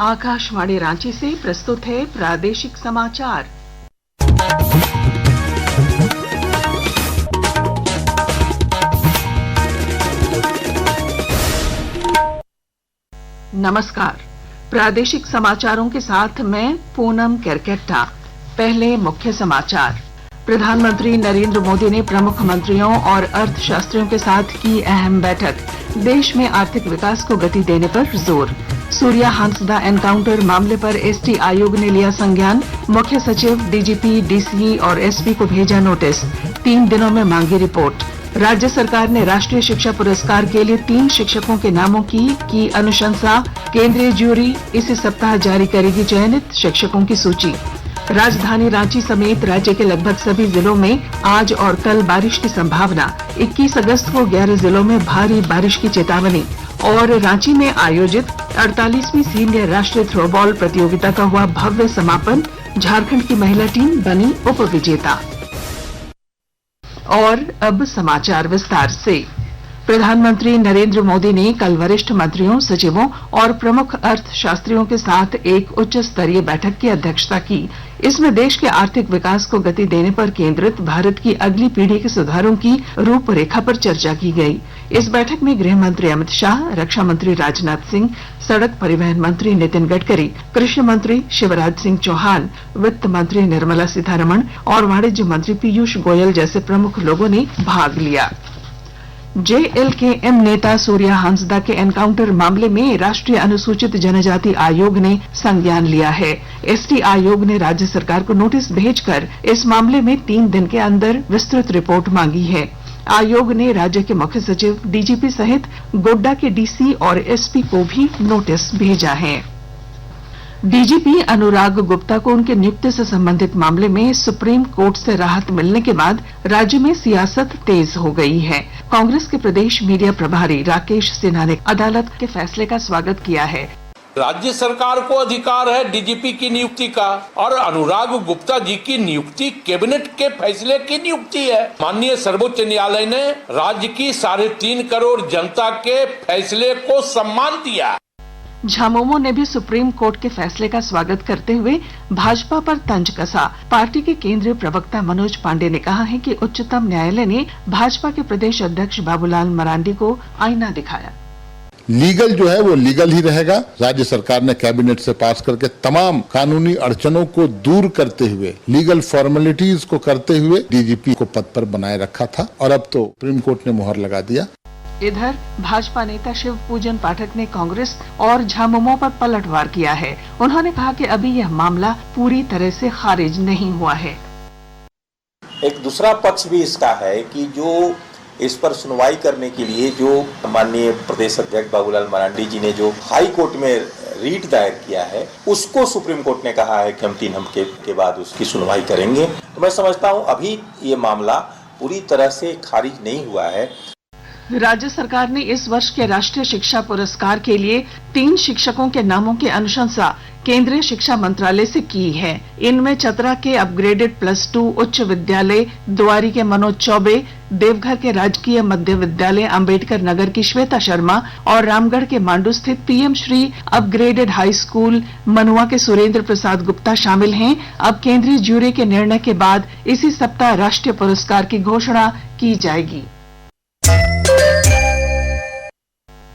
आकाशवाणी रांची से प्रस्तुत है प्रादेशिक समाचार। नमस्कार, प्रादेशिक समाचारों के साथ मैं पूनम केरकेट्टा। पहले मुख्य समाचार। प्रधानमंत्री नरेंद्र मोदी ने प्रमुख मंत्रियों और अर्थशास्त्रियों के साथ की अहम बैठक। देश में आर्थिक विकास को गति देने पर जोर। सूर्या हांसदा एनकाउंटर मामले पर एसटी आयोग ने लिया संज्ञान। मुख्य सचिव, डीजीपी, डीसीई और एसपी को भेजा नोटिस। 3 दिनों में मांगी रिपोर्ट। राज्य सरकार ने राष्ट्रीय शिक्षा पुरस्कार के लिए 3 शिक्षकों के नामों की अनुशंसा। केंद्रीय ज्यूरी इसी सप्ताह जारी करेगी चयनित शिक्षकों की सूची। राजधानी रांची समेत राज्य के लगभग सभी जिलों में आज और कल बारिश की संभावना। 21 अगस्त को 11 जिलों में भारी बारिश की चेतावनी। और रांची में आयोजित 48वीं सीनियर राष्ट्रीय थ्रोबॉल प्रतियोगिता का हुआ भव्य समापन। झारखंड की महिला टीम बनी उप विजेता। और अब समाचार विस्तार से। प्रधानमंत्री नरेंद्र मोदी ने कल वरिष्ठ मंत्रियों, सचिवों और प्रमुख अर्थशास्त्रियों के साथ एक उच्च स्तरीय बैठक की अध्यक्षता की। इसमें देश के आर्थिक विकास को गति देने पर केंद्रित भारत की अगली पीढ़ी के सुधारों की रूपरेखा पर चर्चा की गई। इस बैठक में गृह मंत्री अमित शाह, रक्षा मंत्री राजनाथ सिंह, सड़क परिवहन मंत्री नितिन गडकरी, कृषि मंत्री शिवराज सिंह चौहान, वित्त मंत्री निर्मला सीतारमण और वाणिज्य मंत्री पीयूष गोयल जैसे प्रमुख लोगों ने भाग लिया। जेएलकेएम नेता सूर्या हांसदा के एनकाउंटर मामले में राष्ट्रीय अनुसूचित जनजाति आयोग ने संज्ञान लिया है। एसटी आयोग ने राज्य सरकार को नोटिस भेजकर इस मामले में 3 दिन के अंदर विस्तृत रिपोर्ट मांगी है। आयोग ने राज्य के मुख्य सचिव, डीजीपी सहित गोड्डा के डीसी और एसपी को भी नोटिस भेजा है। डीजीपी अनुराग गुप्ता को उनकी नियुक्ति से संबंधित मामले में सुप्रीम कोर्ट से राहत मिलने के बाद राज्य में सियासत तेज हो गई है। कांग्रेस के प्रदेश मीडिया प्रभारी राकेश सिन्हा ने अदालत के फैसले का स्वागत किया है। राज्य सरकार को अधिकार है डीजीपी की नियुक्ति का, और अनुराग गुप्ता जी की नियुक्ति कैबिनेट के फैसले की नियुक्ति है। माननीय सर्वोच्च न्यायालय ने राज्य की 3.5 करोड़ जनता के फैसले को सम्मान दिया। झामुमो ने भी सुप्रीम कोर्ट के फैसले का स्वागत करते हुए भाजपा पर तंज कसा। पार्टी के केंद्रीय प्रवक्ता मनोज पांडे ने कहा है कि उच्चतम न्यायालय ने भाजपा के प्रदेश अध्यक्ष बाबूलाल मरांडी को आईना दिखाया। लीगल जो है वो लीगल ही रहेगा। राज्य सरकार ने कैबिनेट से पास करके तमाम कानूनी अड़चनों को दूर करते हुए, लीगल फॉर्मेलिटीज को करते हुए डीजीपी को पद पर बनाए रखा था, और अब तो सुप्रीम कोर्ट ने मुहर लगा दिया। इधर भाजपा नेता शिव पूजन पाठक ने कांग्रेस और झामुमो पर पलटवार किया है। उन्होंने कहा कि अभी यह मामला पूरी तरह से खारिज नहीं हुआ है। एक दूसरा पक्ष भी इसका है कि जो इस पर सुनवाई करने के लिए जो माननीय प्रदेश अध्यक्ष बाबूलाल मरांडी जी ने जो हाई कोर्ट में रीट दायर किया है, उसको सुप्रीम कोर्ट ने कहा है कि हम 3 हफ्ते के बाद उसकी सुनवाई करेंगे। तो मैं समझता हूँ अभी ये मामला पूरी तरह से खारिज नहीं हुआ है। राज्य सरकार ने इस वर्ष के राष्ट्रीय शिक्षा पुरस्कार के लिए 3 शिक्षकों के नामों की अनुशंसा केंद्रीय शिक्षा मंत्रालय से की है। इनमें चतरा के अपग्रेडेड +2 उच्च विद्यालय द्वारी के मनोज चौबे, देवघर के राजकीय मध्य विद्यालय अंबेडकर नगर की श्वेता शर्मा और रामगढ़ के मांडू स्थित PM Shri upgraded high school मनुआ के सुरेंद्र प्रसाद गुप्ता शामिल हैं। अब केंद्रीय ज्यूरी के निर्णय के बाद इसी सप्ताह राष्ट्रीय पुरस्कार की घोषणा की जाएगी।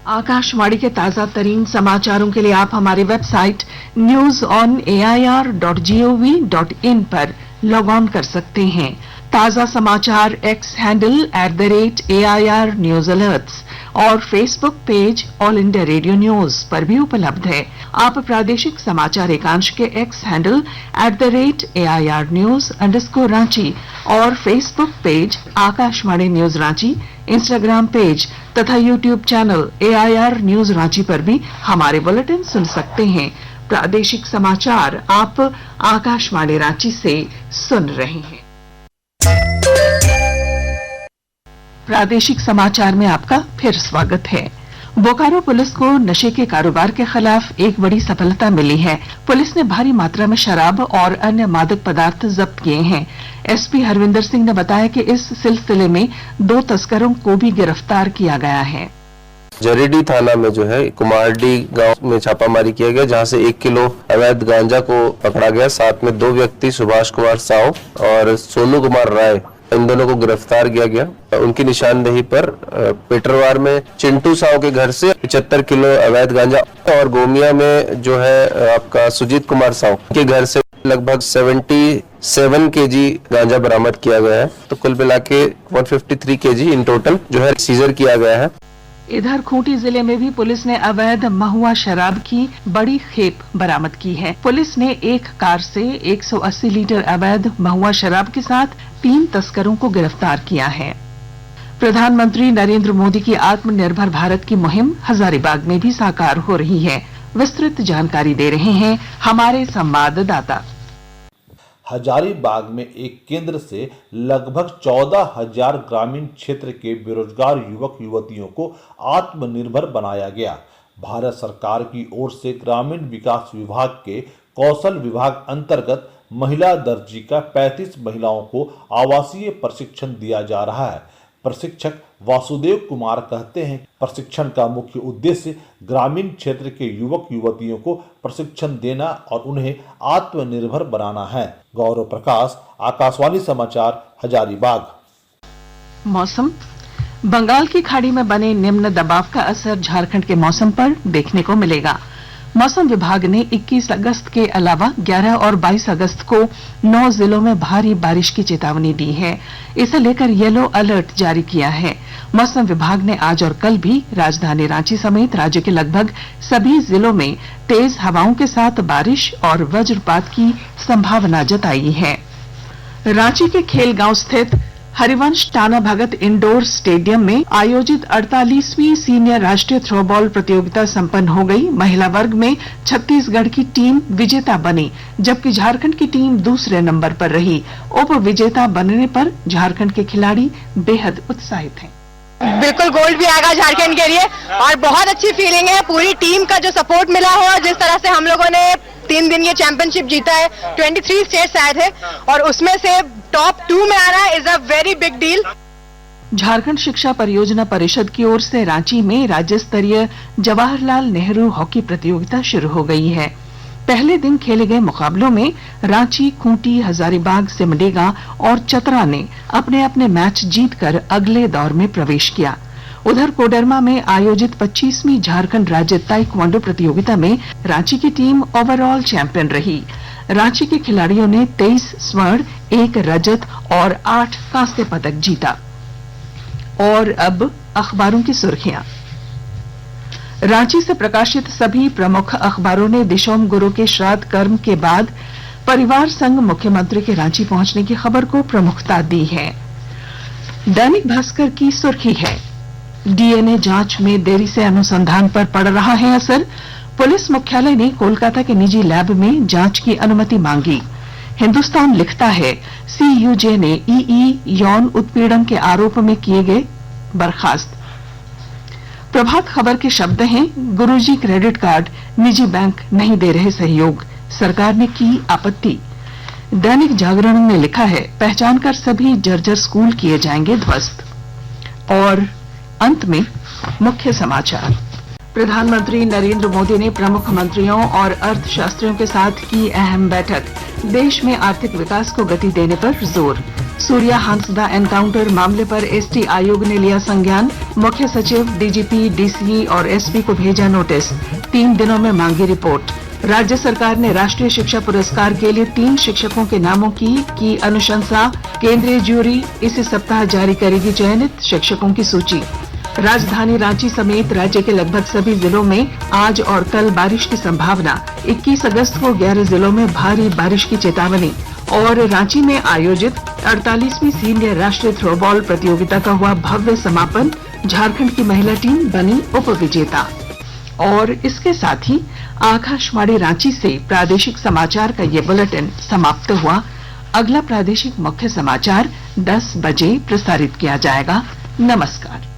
आकाशवाणी के ताजा तरीन समाचारों के लिए आप हमारी वेबसाइट news.on.air.gov.in पर लॉग ऑन कर सकते हैं। ताजा समाचार X handle @AIR news alerts और Facebook page All India Radio News पर भी उपलब्ध है। आप प्रादेशिक समाचार एकांश के एक्स हैंडल @AIR news_रांची और Facebook page Akashvani news Ranchi, Instagram page तथा YouTube channel AIR news Ranchi पर भी हमारे बुलेटिन सुन सकते हैं। प्रादेशिक समाचार आप आकाशवाणी रांची से सुन रहे हैं। प्रादेशिक समाचार में आपका फिर स्वागत है। बोकारो पुलिस को नशे के कारोबार के खिलाफ एक बड़ी सफलता मिली है। पुलिस ने भारी मात्रा में शराब और अन्य मादक पदार्थ जब्त किए हैं। एसपी हरविंदर सिंह ने बताया कि इस सिलसिले में 2 तस्करों को भी गिरफ्तार किया गया है। जरीडी थाना में जो है कुमारडी गांव में छापामारी किया गया, जहां से 1 किलो अवैध गांजा को पकड़ा गया। साथ में 2 व्यक्ति सुभाष कुमार साव और सोनू कुमार राय, इन दोनों को गिरफ्तार किया गया। उनकी निशानदेही पर पेटरवार में चिंटू साव के घर से 75 किलो अवैध गांजा और गोमिया में जो है आपका सुजीत कुमार साव के घर से लगभग 77 केजी गांजा बरामद किया गया है। तो कुल मिला के 153 केजी इन टोटल जो है सीजर किया गया है। इधर खूंटी जिले में भी पुलिस ने अवैध महुआ शराब की बड़ी खेप बरामद की है। पुलिस ने एक कार से 180 लीटर अवैध महुआ शराब के साथ 3 तस्करों को गिरफ्तार किया है। प्रधानमंत्री नरेंद्र मोदी की आत्मनिर्भर भारत की मुहिम हजारीबाग में भी साकार हो रही है। विस्तृत जानकारी दे रहे हैं हमारे संवाददाता। हजारीबाग में एक केंद्र से लगभग 14,000 ग्रामीण क्षेत्र के बेरोजगार युवक युवतियों को आत्मनिर्भर बनाया गया। भारत सरकार की ओर से ग्रामीण विकास विभाग के कौशल विभाग अंतर्गत महिला दर्जी का 35 महिलाओं को आवासीय प्रशिक्षण दिया जा रहा है। प्रशिक्षक वासुदेव कुमार कहते हैं, प्रशिक्षण का मुख्य उद्देश्य ग्रामीण क्षेत्र के युवक युवतियों को प्रशिक्षण देना और उन्हें आत्मनिर्भर बनाना है। गौरव प्रकाश, आकाशवाणी समाचार, हजारीबाग। मौसम। बंगाल की खाड़ी में बने निम्न दबाव का असर झारखंड के मौसम पर देखने को मिलेगा। मौसम विभाग ने 21 अगस्त के अलावा 11 और 22 अगस्त को 9 जिलों में भारी बारिश की चेतावनी दी है। इसे लेकर येलो अलर्ट जारी किया है। मौसम विभाग ने आज और कल भी राजधानी रांची समेत राज्य के लगभग सभी जिलों में तेज हवाओं के साथ बारिश और वज्रपात की संभावना जताई है। रांची के खेलगांव स्थित हरिवंश टाना भगत इंडोर स्टेडियम में आयोजित 48वीं सीनियर राष्ट्रीय थ्रोबॉल प्रतियोगिता संपन्न हो गई। महिला वर्ग में छत्तीसगढ़ की टीम विजेता बनी, जबकि झारखंड की टीम दूसरे नंबर पर रही। उप विजेता बनने पर झारखंड के खिलाड़ी बेहद उत्साहित हैं। बिल्कुल गोल्ड भी आएगा झारखंड के लिए और बहुत अच्छी फीलिंग है। पूरी टीम का जो सपोर्ट मिला हो, जिस तरह से हम लोगों ने 3 दिन ये चैंपियनशिप जीता है, 23 स्टेट्स आए थे और उसमें से टॉप 2 में आना is a very big deal. Jharkhand शिक्षा परियोजना परिषद की ओर से रांची में राज्य स्तरीय जवाहरलाल नेहरू हॉकी प्रतियोगिता शुरू हो गई है। पहले दिन खेले गए मुकाबलों में रांची, खूंटी, हजारीबाग, सिमडेगा और चतरा ने अपने अपने मैच जीतकर अगले दौर में प्रवेश किया। उधर कोडरमा में आयोजित 25वीं झारखंड राज्य ताइक्वांडो प्रतियोगिता में रांची की टीम ओवरऑल चैंपियन रही। रांची के खिलाड़ियों ने 23 स्वर्ण, 1 रजत और 8 कांस्य पदक जीता। और अब अखबारों की सुर्खियां। रांची से प्रकाशित सभी प्रमुख अखबारों ने दिशोम गुरु के श्राद्ध कर्म के बाद परिवार संग मुख्यमंत्री के रांची पहुंचने की खबर को प्रमुखता दी है। दैनिक भास्कर की सुर्खी है, डीएनए जांच में देरी से अनुसंधान पर पड़ रहा है असर। पुलिस मुख्यालय ने कोलकाता के निजी लैब में जांच की अनुमति मांगी। हिंदुस्तान लिखता है, सीयूजे ने ईई यौन उत्पीड़न के आरोप में किए गए बर्खास्त। प्रभात खबर के शब्द हैं, गुरुजी क्रेडिट कार्ड निजी बैंक नहीं दे रहे सहयोग, सरकार ने की आपत्ति। दैनिक जागरण ने लिखा है, पहचान कर सभी जर्जर स्कूल किए जाएंगे ध्वस्त। और अंत में मुख्य समाचार। प्रधानमंत्री नरेंद्र मोदी ने प्रमुख मंत्रियों और अर्थशास्त्रियों के साथ की अहम बैठक। देश में आर्थिक विकास को गति देने पर जोर। सूर्या हांसदा एनकाउंटर मामले पर एसटी आयोग ने लिया संज्ञान। मुख्य सचिव, डीजीपी, डीसीई और एसपी को भेजा नोटिस। 3 दिनों में मांगी रिपोर्ट। राज्य सरकार ने राष्ट्रीय शिक्षा पुरस्कार के लिए 3 शिक्षकों के नामों की अनुशंसा। केंद्रीय ज्यूरी इसी सप्ताह जारी करेगी चयनित शिक्षकों की सूची। राजधानी रांची समेत राज्य के लगभग सभी जिलों में आज और कल बारिश की संभावना। 21 अगस्त को 11 जिलों में भारी बारिश की चेतावनी। और रांची में आयोजित 48वीं सीनियर राष्ट्रीय थ्रोबॉल प्रतियोगिता का हुआ भव्य समापन। झारखंड की महिला टीम बनी उप विजेता। और इसके साथ ही आकाशवाणी रांची से प्रादेशिक समाचार का ये बुलेटिन समाप्त हुआ। अगला प्रादेशिक मुख्य समाचार 10 बजे प्रसारित किया जाएगा। नमस्कार।